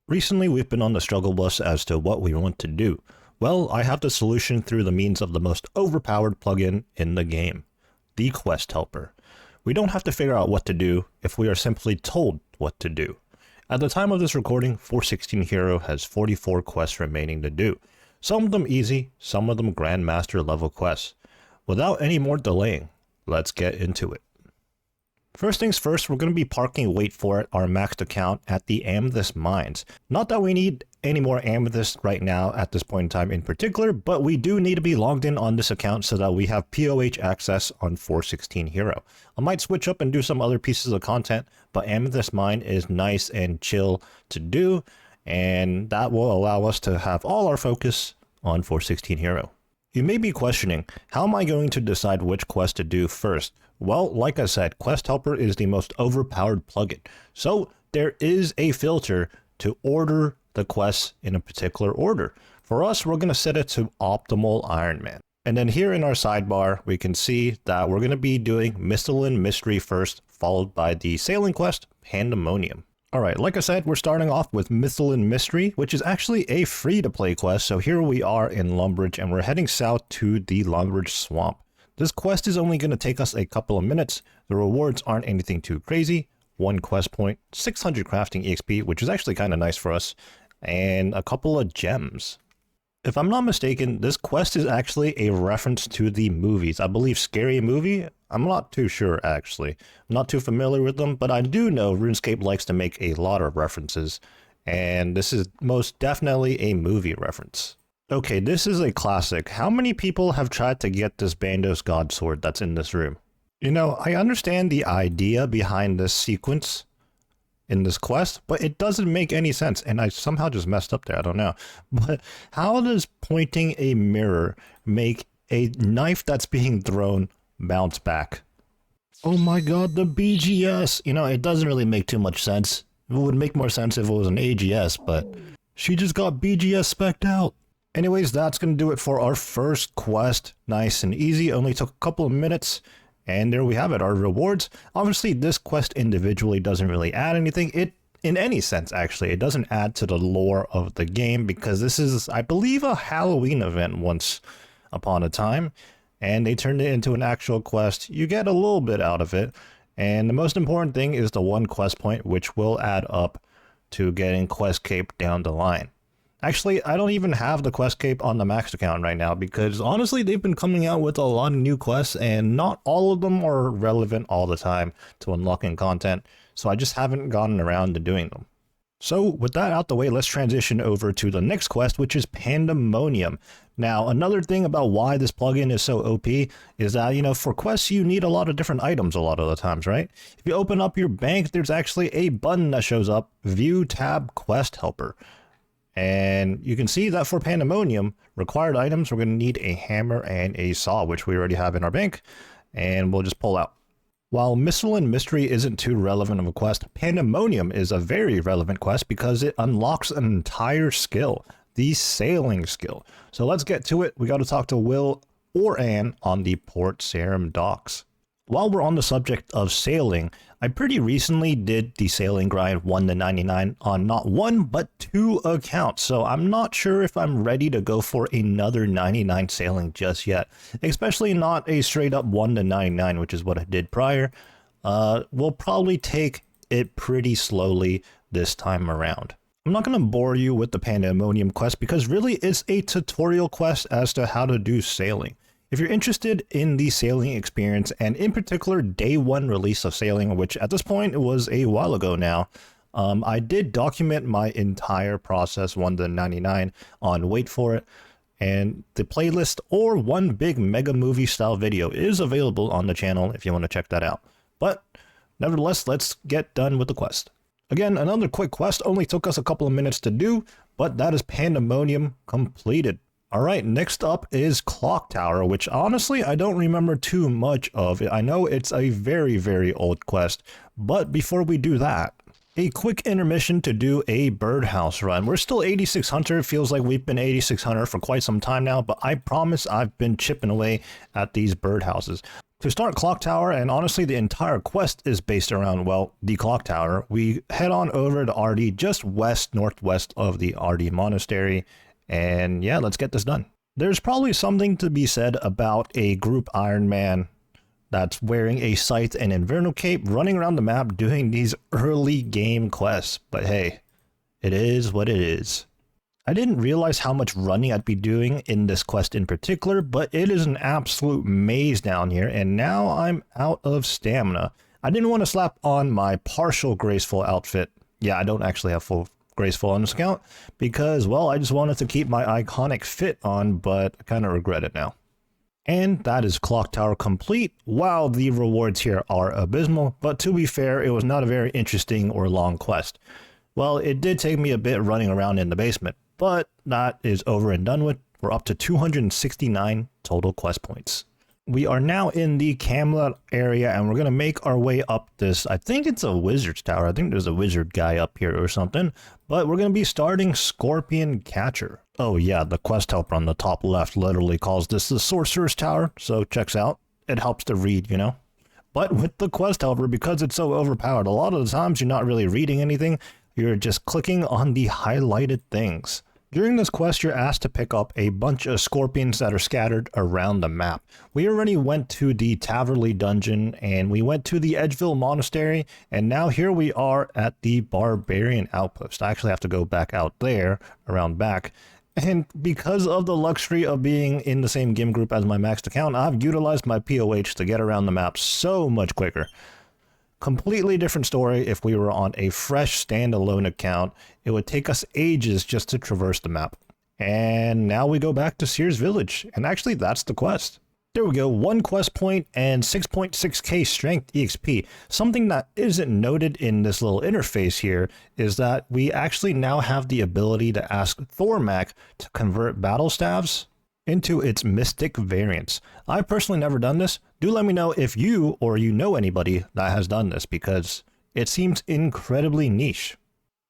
Recently, we've been on the struggle bus as to what we want to do. Well, I have the solution through the means of the most overpowered plugin in the game, the Quest Helper. We don't have to figure out what to do if we are simply told what to do. At the time of this recording, 416 Hero has 44 quests remaining to do. Some of them easy, some of them Grandmaster level quests. Without any more delaying, let's get into it. First things first, we're going to be parking Wait For It, our maxed account, at the Amethyst Mines. Not that we need any more Amethyst right now at this point in time in particular, but we do need to be logged in on this account so that we have POH access on 416 Hero. I might switch up and do some other pieces of content, but Amethyst Mine is nice and chill to do, and that will allow us to have all our focus on 416 Hero. You may be questioning, how am I going to decide which quest to do first? Well, like I said, Quest Helper is the most overpowered plugin. So there is a filter to order the quests in a particular order. For us, we're going to set it to Optimal Ironman. And then here in our sidebar, we can see that we're going to be doing Misthalin Mystery first, followed by the sailing quest, Pandemonium. Alright, like I said, we're starting off with Misthalin Mystery, which is actually a free-to-play quest. So here we are in Lumbridge, and we're heading south to the Lumbridge Swamp. This quest is only going to take us a couple of minutes. The rewards aren't anything too crazy. 1 quest point, 600 crafting EXP, which is actually kind of nice for us, and a couple of gems. If I'm not mistaken, this quest is actually a reference to the movies. I believe Scary Movie? I'm not too sure, actually. I'm not too familiar with them, but I do know RuneScape likes to make a lot of references, and this is most definitely a movie reference. Okay, this is a classic. How many people have tried to get this Bandos God Sword that's in this room? You know, I understand the idea behind this sequence in this quest, but it doesn't make any sense, and I somehow just messed up there, I don't know. But how does pointing a mirror make a knife that's being thrown bounce back? Oh my god, the BGS! You know, it doesn't really make too much sense. It would make more sense if it was an AGS, but she just got BGS spec'd out. Anyways, that's going to do it for our first quest. Nice and easy, only took a couple of minutes. And there we have it, our rewards. Obviously, this quest individually doesn't really add anything. In any sense, actually, it doesn't add to the lore of the game because this is, I believe, a Halloween event once upon a time. And they turned it into an actual quest. You get a little bit out of it. And the most important thing is the 1 quest point, which will add up to getting Quest Cape down the line. Actually, I don't even have the Quest Cape on the maxed account right now because honestly, they've been coming out with a lot of new quests and not all of them are relevant all the time to unlocking content, so I just haven't gotten around to doing them. So with that out the way, let's transition over to the next quest, which is Pandemonium. Now, another thing about why this plugin is so OP is that, you know, for quests, you need a lot of different items a lot of the times, right? If you open up your bank, there's actually a button that shows up, View Tab Quest Helper. And you can see that for Pandemonium, required items, we're going to need a hammer and a saw, which we already have in our bank, and we'll just pull out. While Misthalin Mystery isn't too relevant of a quest, Pandemonium is a very relevant quest because it unlocks an entire skill, the sailing skill. So let's get to it. We got to talk to Will or Anne on the Port Sarum docks. While we're on the subject of sailing, I pretty recently did the sailing grind 1 to 99 on not 1 but 2 accounts, so I'm not sure if I'm ready to go for another 99 sailing just yet, especially not a straight up 1 to 99, which is what I did prior. We'll probably take it pretty slowly this time around. I'm not going to bore you with the Pandemonium quest because really it's a tutorial quest as to how to do sailing. If you're interested in the sailing experience, and in particular day 1 release of sailing, which at this point it was a while ago now, I did document my entire process 1 to 99 on Wait For It, and the playlist or one big mega movie style video is available on the channel if you want to check that out. But nevertheless, let's get done with the quest. Again, another quick quest, only took us a couple of minutes to do, but that is Pandemonium completed. Alright, next up is Clock Tower, which honestly I don't remember too much of. I know it's a very, very old quest, but before we do that, a quick intermission to do a birdhouse run. We're still 86 Hunter, it feels like we've been 86 Hunter for quite some time now, but I promise I've been chipping away at these birdhouses. To start Clock Tower, and honestly the entire quest is based around, well, the Clock Tower, we head on over to RD just northwest of the RD Monastery, and yeah, let's get this done. There's probably something to be said about a group Ironman that's wearing a scythe and inverno cape running around the map doing these early game quests, but hey, it is what it is. I didn't realize how much running I'd be doing in this quest in particular, but it is an absolute maze down here, and now I'm out of stamina. I didn't want to slap on my partial graceful outfit. Yeah, I don't actually have full graceful on this account, because, well, I just wanted to keep my iconic fit on, but I kind of regret it now. And that is Clock Tower complete. Wow, the rewards here are abysmal, but to be fair, it was not a very interesting or long quest. Well, it did take me a bit running around in the basement, but that is over and done with. We're up to 269 total quest points. We are now in the Camelot area, and we're going to make our way up this, I think it's a wizard's tower. I think there's a wizard guy up here or something, but we're going to be starting Scorpion Catcher. Oh yeah, the quest helper on the top left literally calls this the Sorcerer's Tower, so checks out. It helps to read, you know. But with the quest helper, because it's so overpowered, a lot of the times you're not really reading anything, you're just clicking on the highlighted things. During this quest, you're asked to pick up a bunch of scorpions that are scattered around the map. We already went to the Taverley dungeon, and we went to the Edgeville Monastery, and now here we are at the Barbarian Outpost. I actually have to go back out there, around back. And because of the luxury of being in the same game group as my maxed account, I've utilized my POH to get around the map so much quicker. Completely different story if we were on a fresh standalone account. It would take us ages just to traverse the map. And now we go back to Sears Village, and actually that's the quest. There we go, 1 quest point and 6.6k strength EXP. Something that isn't noted in this little interface here is that we actually now have the ability to ask Thormac to convert battle staves into its mystic variants. I've personally never done this. Do let me know if you or you know anybody that has done this, because it seems incredibly niche.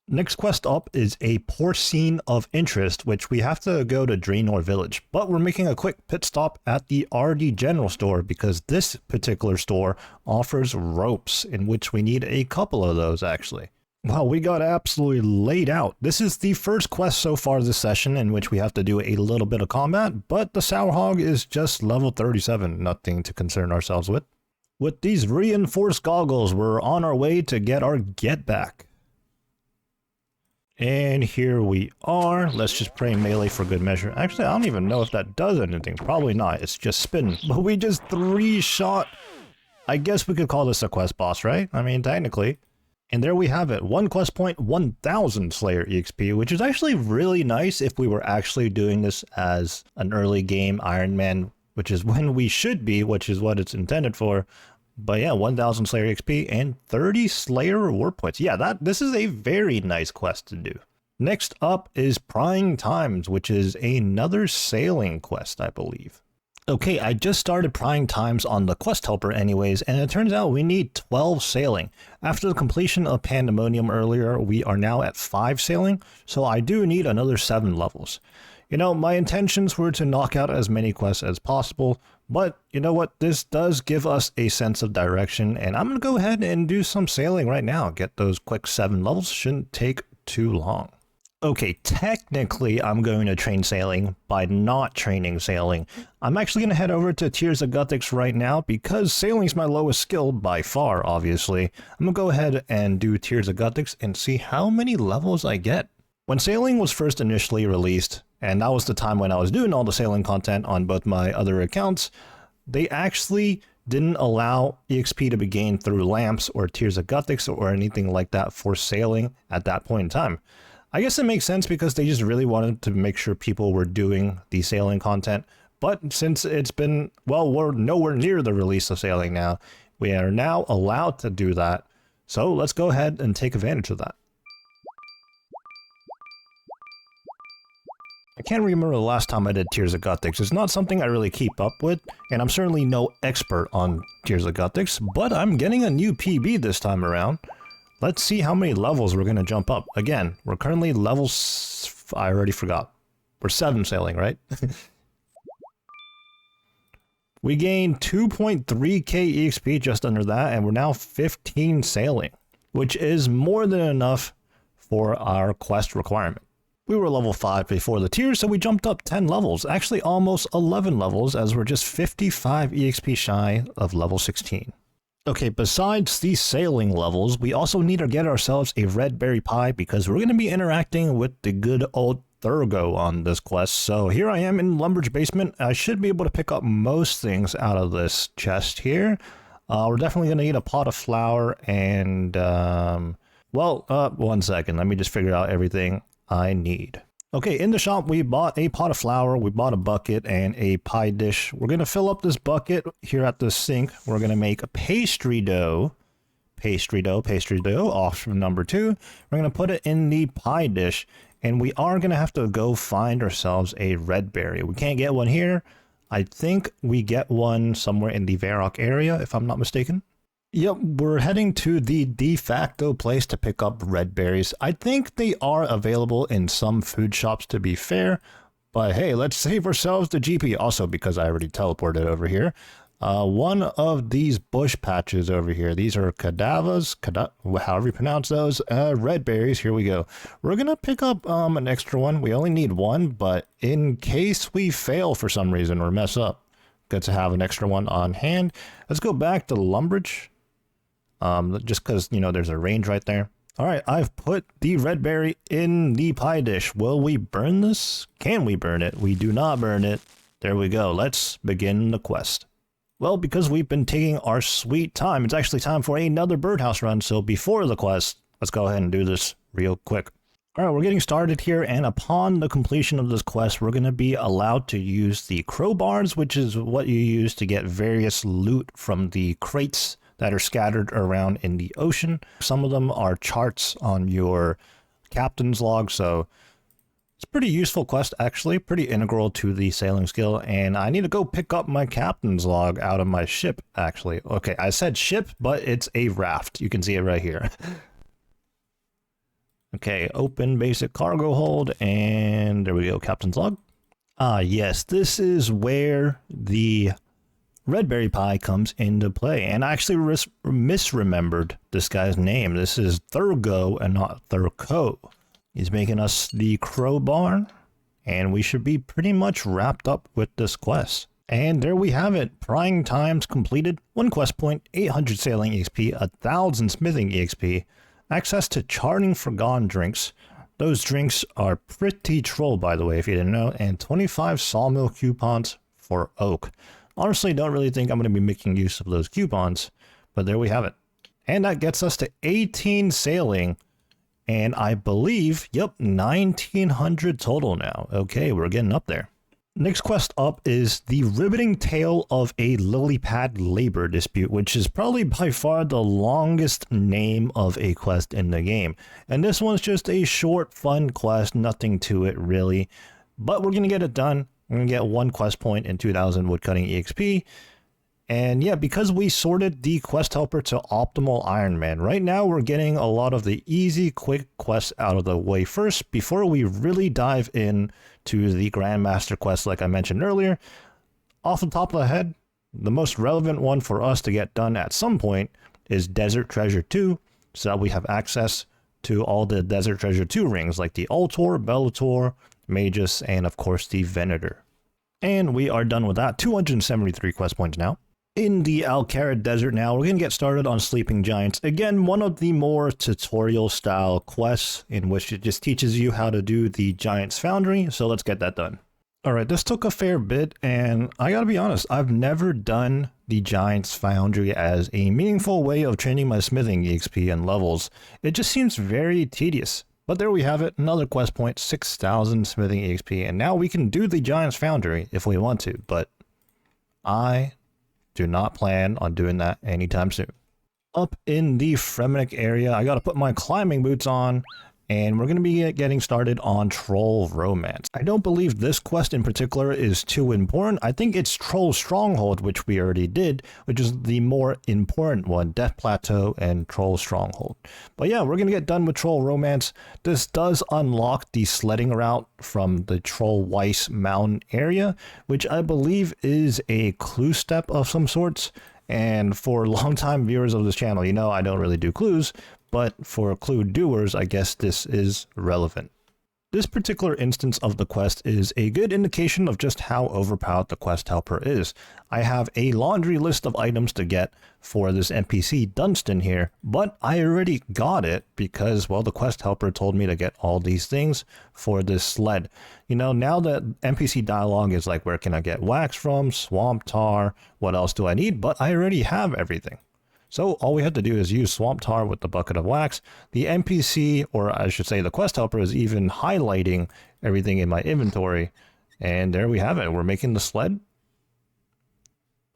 Next quest up is a porcine of interest, which we have to go to Draenor Village, but we're making a quick pit stop at the RD General Store because this particular store offers ropes, in which we need a couple of those actually. Wow, we got absolutely laid out. This is the first quest so far this session in which we have to do a little bit of combat, but the Sour Hog is just level 37, nothing to concern ourselves with. With these reinforced goggles, we're on our way to get our get back. And here we are. Let's just pray melee for good measure. Actually, I don't even know if that does anything. Probably not. It's just spin. But we just 3-shot. I guess we could call this a quest boss, right? I mean, technically. And there we have it, 1 quest point, 1000 Slayer EXP, which is actually really nice if we were actually doing this as an early game Ironman, which is when we should be, which is what it's intended for. But yeah, 1000 Slayer EXP and 30 Slayer reward points. Yeah, this is a very nice quest to do. Next up is Prying Times, which is another sailing quest, I believe. Okay, I just started Prying Times on the quest helper anyways, and it turns out we need 12 sailing. After the completion of Pandemonium earlier, we are now at 5 sailing, so I do need another 7 levels. You know, my intentions were to knock out as many quests as possible, but you know what, this does give us a sense of direction, and I'm going to go ahead and do some sailing right now. Get those quick 7 levels, shouldn't take too long. Okay, technically I'm going to train sailing by not training sailing. I'm actually going to head over to Tears of Guthix right now because sailing's my lowest skill by far, obviously. I'm going to go ahead and do Tears of Guthix and see how many levels I get. When sailing was first initially released, and that was the time when I was doing all the sailing content on both my other accounts, they actually didn't allow EXP to be gained through lamps or Tears of Guthix or anything like that for sailing at that point in time. I guess it makes sense because they just really wanted to make sure people were doing the sailing content. But since it's been, well, we're nowhere near the release of sailing now, we are now allowed to do that. So let's go ahead and take advantage of that. I can't remember the last time I did Tears of Guthix. It's not something I really keep up with, and I'm certainly no expert on Tears of Guthix, but I'm getting a new PB this time around. Let's see how many levels we're going to jump up. Again, we're currently I already forgot. We're 7 sailing, right? We gained 2.3k EXP, just under that, and we're now 15 sailing, which is more than enough for our quest requirement. We were level 5 before the tier, so we jumped up 10 levels, actually almost 11 levels, as we're just 55 EXP shy of level 16. Okay, besides these sailing levels, we also need to get ourselves a red berry pie because we're going to be interacting with the good old Thurgo on this quest. So here I am in Lumber's basement. I should be able to pick up most things out of this chest here. We're definitely going to need a pot of flour and, one second. Let me just figure out everything I need. Okay, in the shop, we bought a pot of flour, we bought a bucket, and a pie dish. We're going to fill up this bucket here at the sink. We're going to make a pastry dough, off from number 2. We're going to put it in the pie dish, and we are going to have to go find ourselves a red berry. We can't get one here. I think we get one somewhere in the Varrock area, if I'm not mistaken. Yep, we're heading to the de facto place to pick up red berries. I think they are available in some food shops, to be fair. But hey, let's save ourselves the GP. Also, because I already teleported over here. One of these bush patches over here. These are cadavers, however you pronounce those. Red berries. Here we go. We're going to pick up an extra one. We only need one, but in case we fail for some reason or mess up, good to have an extra one on hand. Let's go back to Lumbridge. Just because, you know, there's a range right there. All right, I've put the red berry in the pie dish. Will we burn this? Can we burn it? We do not burn it. There we go. Let's begin the quest. Well, because we've been taking our sweet time, it's actually time for another birdhouse run. So before the quest, let's go ahead and do this real quick. All right, we're getting started here, and upon the completion of this quest, we're going to be allowed to use the crowbars, which is what you use to get various loot from the crates that are scattered around in the ocean. Some of them are charts on your captain's log, so it's a pretty useful quest, actually, pretty integral to the sailing skill. And I need to go pick up my captain's log out of my ship, actually. Okay, I said ship, but it's a raft. You can see it right here. Okay, open basic cargo hold, and there we go, captain's log. Ah, yes, this is where the red berry pie comes into play, and I actually misremembered this guy's name. This is Thurgo and not Thurko. He's making us the crowbar, and we should be pretty much wrapped up with this quest. And there we have it. Prying times completed. 1 quest point, 800 sailing EXP, 1000 smithing EXP, access to charting forgotten drinks. Those drinks are pretty troll, by the way, if you didn't know, and 25 sawmill coupons for oak. Honestly, don't really think I'm going to be making use of those coupons, but there we have it. And that gets us to 18 sailing, and I believe, yep, 1900 total now. Okay, we're getting up there. Next quest up is the riveting tale of a lily pad labor dispute, which is probably by far the longest name of a quest in the game. And this one's just a short, fun quest, nothing to it really, but we're going to get it done. We're going to get 1 quest point and 2000 woodcutting EXP. And yeah, because we sorted the quest helper to optimal Ironman, right now we're getting a lot of the easy, quick quests out of the way first before we really dive in to the Grandmaster quest like I mentioned earlier. Off the top of the head, the most relevant one for us to get done at some point is Desert Treasure 2, so that we have access to all the Desert Treasure 2 rings like the Ultor, Bellator, Magus, and of course the Venator. And we are done with that. 273 quest points now. In the Alcara Desert now, we're going to get started on Sleeping Giants. Again, one of the more tutorial style quests in which it just teaches you how to do the Giants Foundry. So let's get that done. All right, this took a fair bit, and I gotta be honest, I've never done the Giants Foundry as a meaningful way of training my smithing EXP and levels. It just seems very tedious. But there we have it, another quest point, 6,000 smithing EXP, and now we can do the Giants Foundry if we want to, but I do not plan on doing that anytime soon. Up in the Fremenic area, I gotta put my climbing boots on, and we're going to be getting started on Troll Romance. I don't believe this quest in particular is too important. I think it's Troll Stronghold, which we already did, which is the more important one, Death Plateau and Troll Stronghold. But yeah, we're going to get done with Troll Romance. This does unlock the sledding route from the Troll Weiss Mountain area, which I believe is a clue step of some sorts. And for longtime viewers of this channel, you know I don't really do clues, but for clue doers, I guess this is relevant. This particular instance of the quest is a good indication of just how overpowered the quest helper is. I have a laundry list of items to get for this NPC Dunstan here, but I already got it because, well, the quest helper told me to get all these things for this sled. You know, now that NPC dialogue is like, where can I get wax from, swamp tar, what else do I need? But I already have everything. So all we have to do is use swamp tar with the bucket of wax. The NPC, or I should say the quest helper, is even highlighting everything in my inventory. And there we have it. We're making the sled.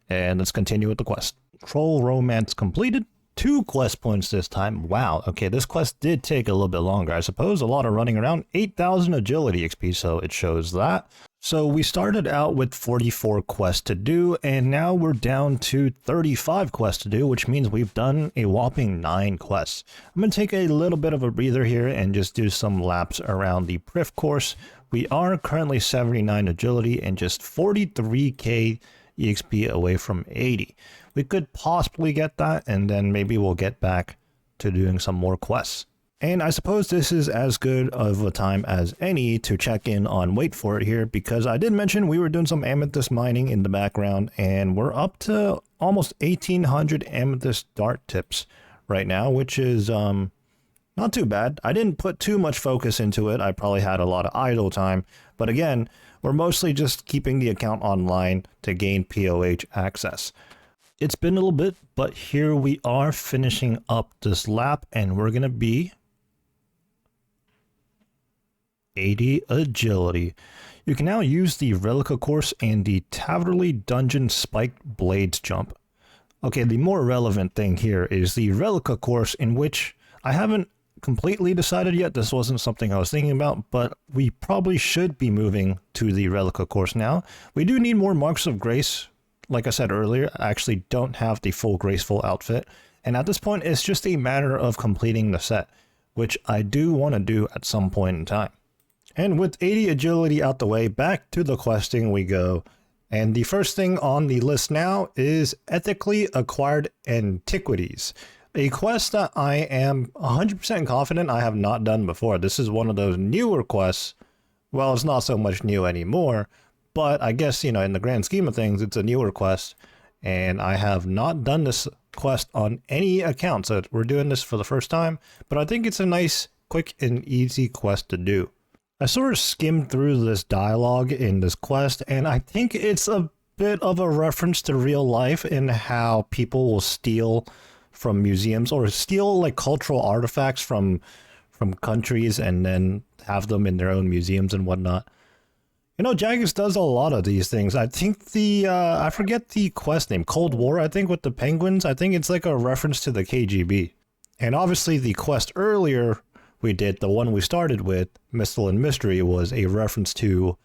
And let's continue with the quest. Troll Romance completed. 2 quest points this time. Wow. Okay, this quest did take a little bit longer, I suppose. A lot of running around. 8,000 agility XP, so it shows that. So we started out with 44 quests to do, and now we're down to 35 quests to do, which means we've done a whopping 9 quests. I'm going to take a little bit of a breather here and just do some laps around the Priff course. We are currently 79 agility and just 43k EXP away from 80. We could possibly get that, and then maybe we'll get back to doing some more quests. And I suppose this is as good of a time as any to check in on Wait For It here, because I did mention we were doing some amethyst mining in the background, and we're up to almost 1,800 amethyst dart tips right now, which is not too bad. I didn't put too much focus into it. I probably had a lot of idle time, but again, we're mostly just keeping the account online to gain POH access. It's been a little bit, but here we are finishing up this lap, and we're going to be 80 agility. You can now use the Relica course and the Taverley Dungeon Spiked Blades jump. Okay, the more relevant thing here is the Relica course, in which I haven't completely decided yet. This wasn't something I was thinking about, but we probably should be moving to the Relica course now. We do need more Marks of Grace. Like I said earlier, I actually don't have the full graceful outfit, and at this point it's just a matter of completing the set, which I do want to do at some point in time. And with 80 agility out the way, back to the questing we go. And the first thing on the list now is Ethically Acquired Antiquities, a quest that I am 100% confident I have not done before. This is one of those newer quests. Well, it's not so much new anymore, but I guess, you know, in the grand scheme of things, it's a newer quest. And I have not done this quest on any account, so we're doing this for the first time. But I think it's a nice, quick, and easy quest to do. I sort of skimmed through this dialogue in this quest, and I think it's a bit of a reference to real life in how people will steal from museums or steal like cultural artifacts from countries and then have them in their own museums and whatnot. You know, Jagex does a lot of these things. I think the, I forget the quest name, Cold War, I think, with the penguins. I think it's like a reference to the KGB. And obviously the quest earlier we did, the one we started with, Misthalin Mystery, was a reference to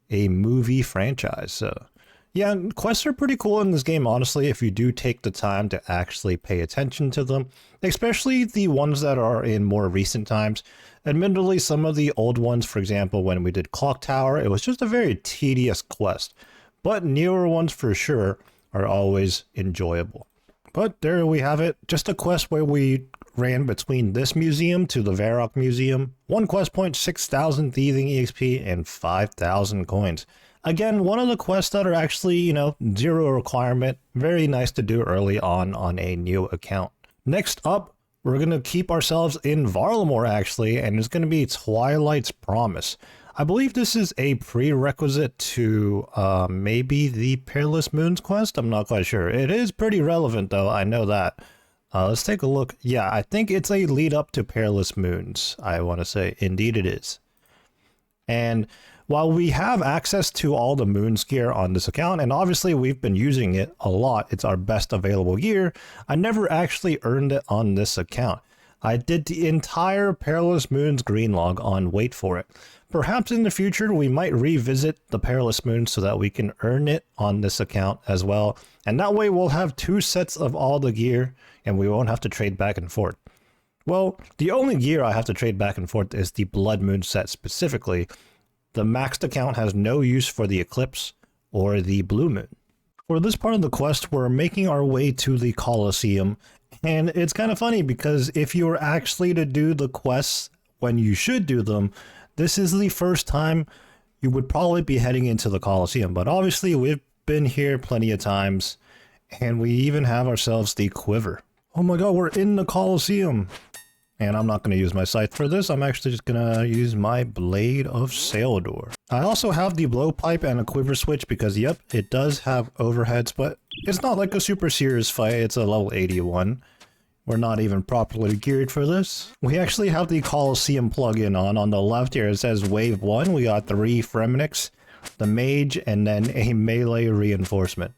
a movie franchise. So yeah, quests are pretty cool in this game, honestly, if you do take the time to actually pay attention to them, especially the ones that are in more recent times. Admittedly, some of the old ones, for example, when we did Clock Tower, it was just a very tedious quest, but newer ones for sure are always enjoyable. But there we have it, just a quest where we ran between this museum to the Varrock Museum. 1 quest point, 6,000 thieving EXP, and 5,000 coins. Again, one of the quests that are actually, you know, 0 requirement. Very nice to do early on a new account. Next up, we're going to keep ourselves in Varlamore, actually, and it's going to be Twilight's Promise. I believe this is a prerequisite to maybe the Peerless Moons quest. I'm not quite sure. It is pretty relevant, though. I know that. Let's take a look. Yeah, I think it's a lead up to Peerless Moons, I want to say. Indeed it is. And while we have access to all the Moons gear on this account, and obviously we've been using it a lot, it's our best available gear, I never actually earned it on this account. I did the entire Perilous Moons green log on Wait For It. Perhaps in the future we might revisit the Perilous Moon so that we can earn it on this account as well. And that way we'll have 2 sets of all the gear and we won't have to trade back and forth. Well, the only gear I have to trade back and forth is the Blood Moon set specifically. The maxed account has no use for the Eclipse or the Blue Moon. For this part of the quest, we're making our way to the Colosseum. And it's kind of funny because if you were actually to do the quests when you should do them, this is the first time you would probably be heading into the Colosseum. But obviously we've been here plenty of times and we even have ourselves the quiver. Oh my god, we're in the Colosseum. And I'm not going to use my scythe for this. I'm actually just going to use my Blade of Saildor. I also have the blowpipe and a quiver switch because, yep, it does have overheads, but it's not like a super serious fight. It's a level 81. We're not even properly geared for this. We actually have the Colosseum plugin on the left here. It says Wave 1. We got 3 Fremenics, the Mage, and then a melee reinforcement.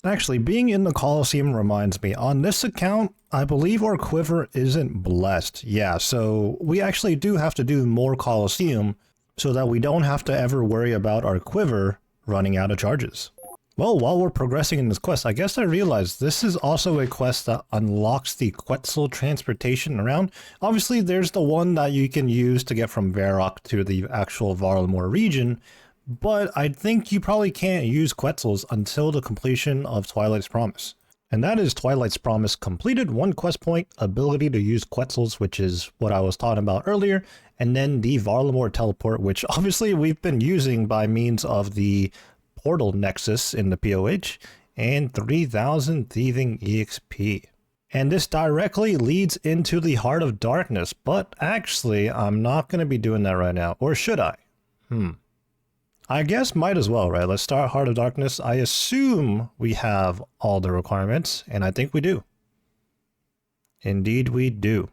Actually, being in the Colosseum reminds me, on this account, I believe our quiver isn't blessed. Yeah, so we actually do have to do more Colosseum so that we don't have to ever worry about our quiver running out of charges. Well, while we're progressing in this quest, I guess I realized this is also a quest that unlocks the Quetzal transportation around. Obviously, there's the one that you can use to get from Varrock to the actual Varlamore region, but I think you probably can't use Quetzals until the completion of Twilight's Promise. And that is Twilight's Promise completed, 1 quest point, ability to use Quetzals, which is what I was talking about earlier, and then the Varlamore teleport, which obviously we've been using by means of the Portal Nexus in the POH, and 3000 Thieving EXP. And this directly leads into the Heart of Darkness, but actually I'm not going to be doing that right now, or should I? I guess might as well, right? Let's start Heart of Darkness. I assume we have all the requirements, and I think we do. Indeed we do.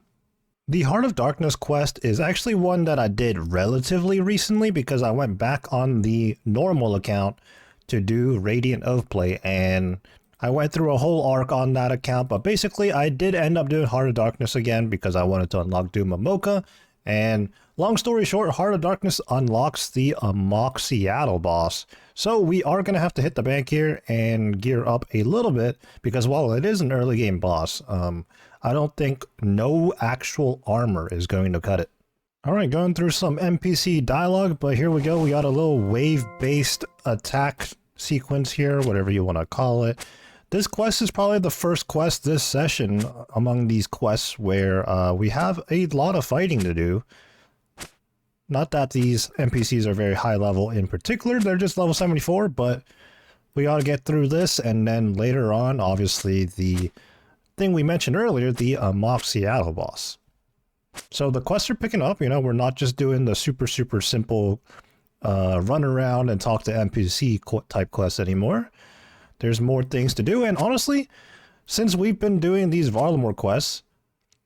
The Heart of Darkness quest is actually one that I did relatively recently because I went back on the normal account to do Radiant Oathplay, and I went through a whole arc on that account, but basically I did end up doing Heart of Darkness again because I wanted to unlock Doom of Mocha. And long story short, Heart of Darkness unlocks the Amok Seattle boss. So we are going to have to hit the bank here and gear up a little bit because while it is an early game boss, I don't think no actual armor is going to cut it. Alright, going through some NPC dialogue, but here we go. We got a little wave-based attack sequence here, whatever you want to call it. This quest is probably the first quest this session among these quests where we have a lot of fighting to do. Not that these NPCs are very high level in particular, they're just level 74, but we ought to get through this, and then later on, obviously, the thing we mentioned earlier, the Amok Seattle boss. So the quests are picking up, you know, we're not just doing the super simple run around and talk to NPC type quests anymore. There's more things to do, and honestly, since we've been doing these Varlamore quests,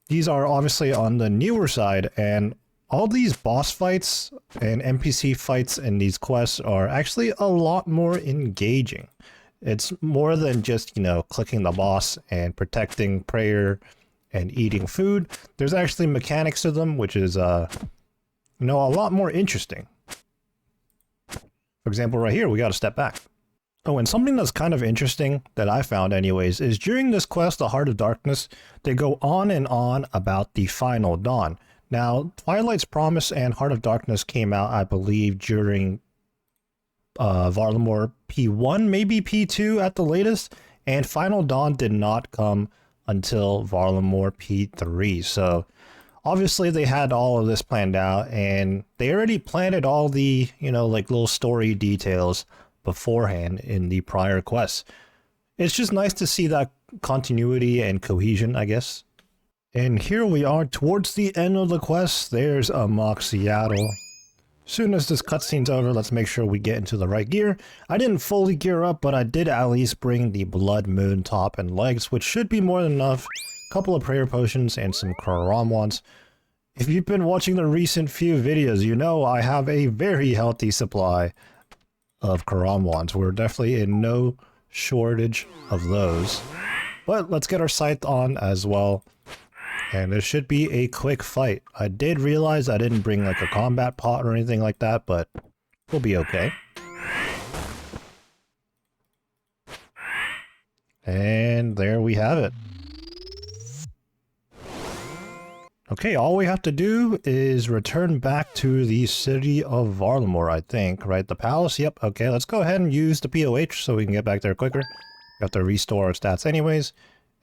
these are obviously on the newer side, and all these boss fights and NPC fights in these quests are actually a lot more engaging. It's more than just, you know, clicking the boss and protecting prayer and eating food. There's actually mechanics to them, which is, you know, a lot more interesting. For example, right here, we got to step back. Oh, and something that's kind of interesting that I found anyways is during this quest, the Heart of Darkness, they go on and on about the Final Dawn. Now, Twilight's Promise and Heart of Darkness came out, I believe, during Varlamore P1, maybe P2 at the latest, and Final Dawn did not come until Varlamore P3. So obviously they had all of this planned out, and they already planted all the, you know, like little story details beforehand in the prior quests. It's just nice to see that continuity and cohesion, I guess. And here we are towards the end of the quest. There's Amok Seattle. Soon as this cutscene's over, let's make sure we get into the right gear. I didn't fully gear up, but I did at least bring the Blood Moon top and legs, which should be more than enough. A couple of prayer potions and some Karamwans. If you've been watching the recent few videos, you know I have a very healthy supply of Karamwans. We're definitely in no shortage of those. But let's get our scythe on as well. And this should be a quick fight. I did realize I didn't bring like a combat pot or anything like that, but we'll be okay. And there we have it. Okay, all we have to do is return back to the city of Varlamore, I think, right? The palace, yep. Okay, let's go ahead and use the POH so we can get back there quicker. We have to restore our stats anyways,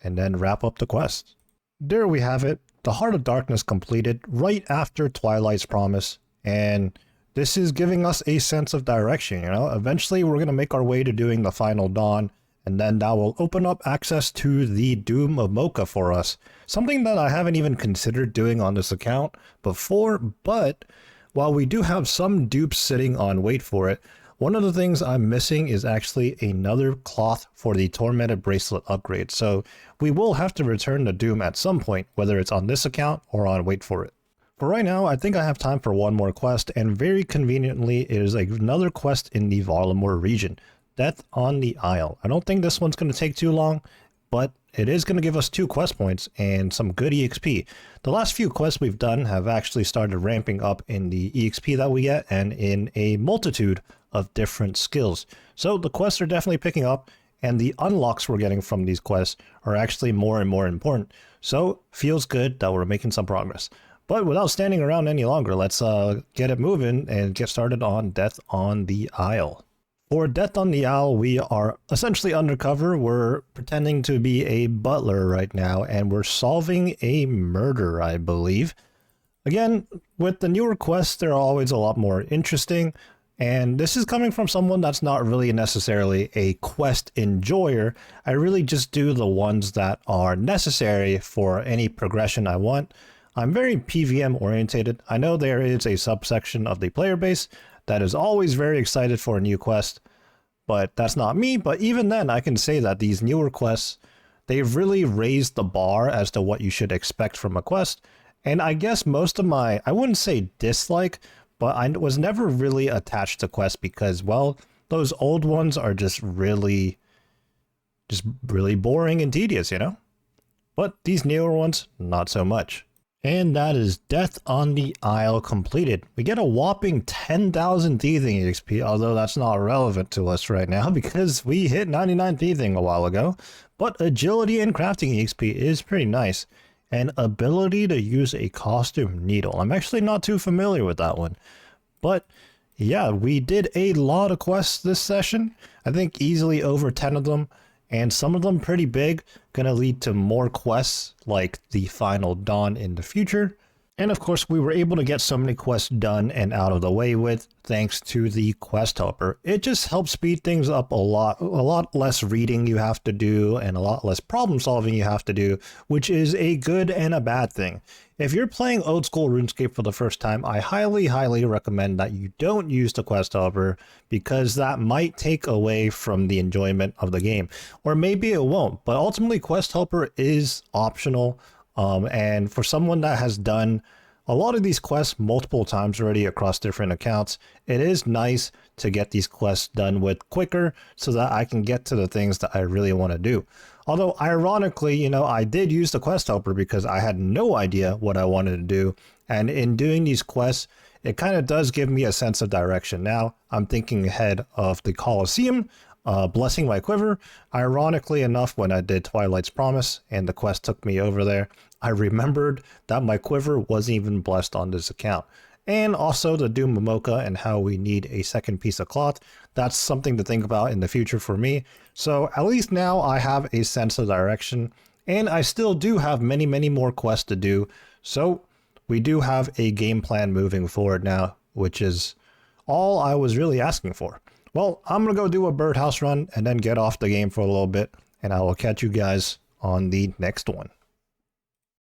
and then wrap up the quest. There we have it. The Heart of Darkness completed right after Twilight's Promise, and this is giving us a sense of direction, you know? Eventually, we're going to make our way to doing the Final Dawn, and then that will open up access to the Doom of Mocha for us. Something that I haven't even considered doing on this account before, but while we do have some dupes sitting on wait for it, one of the things I'm missing is actually another cloth for the Tormented Bracelet upgrade. So we will have to return the Doom at some point, whether it's on this account or on wait for it. For right now, I think I have time for one more quest, and very conveniently, it is another quest in the Varlamore region. Death on the Isle. I don't think this one's going to take too long, but it is going to give us 2 quest points and some good EXP. The last few quests we've done have actually started ramping up in the EXP that we get and in a multitude of different skills. So the quests are definitely picking up, and the unlocks we're getting from these quests are actually more and more important. So feels good that we're making some progress. But without standing around any longer, let's get it moving and get started on Death on the Isle. For Death on the Isle, we are essentially undercover. We're pretending to be a butler right now, and we're solving a murder, I believe. Again, with the newer quests, they're always a lot more interesting, and this is coming from someone that's not really necessarily a quest enjoyer. I really just do the ones that are necessary for any progression I want. I'm very PVM orientated. I know there is a subsection of the player base that is always very excited for a new quest, but that's not me. But even then, I can say that these newer quests, they've really raised the bar as to what you should expect from a quest. And I guess most of my, I wouldn't say dislike, but I was never really attached to quests because, well, those old ones are just really boring and tedious, you know? But these newer ones, not so much. And that is Death on the Isle completed. We get a whopping 10,000 thieving XP, although that's not relevant to us right now because we hit 99 thieving a while ago. But agility and crafting XP is pretty nice. And ability to use a costume needle. I'm actually not too familiar with that one. But yeah, we did a lot of quests this session. I think easily over 10 of them. And some of them pretty big, gonna lead to more quests like the Final Dawn in the future. And of course, we were able to get so many quests done and out of the way with thanks to the quest helper. It just helps speed things up a lot less reading you have to do and a lot less problem solving you have to do, which is a good and a bad thing. If you're playing old school RuneScape for the first time, I highly recommend that you don't use the quest helper because that might take away from the enjoyment of the game. Or maybe it won't, but ultimately quest helper is optional. And for someone that has done a lot of these quests multiple times already across different accounts, it is nice to get these quests done with quicker so that I can get to the things that I really want to do. Although ironically, you know, I did use the quest helper because I had no idea what I wanted to do. And in doing these quests, it kind of does give me a sense of direction. Now I'm thinking ahead of the Colosseum, blessing my quiver. Ironically enough, when I did Twilight's Promise and the quest took me over there, I remembered that my quiver wasn't even blessed on this account. And also the Doom of Mocha and how we need a second piece of cloth. That's something to think about in the future for me. So at least now I have a sense of direction, and I still do have many more quests to do. So we do have a game plan moving forward now, which is all I was really asking for. Well, I'm going to go do a birdhouse run and then get off the game for a little bit, and I will catch you guys on the next one.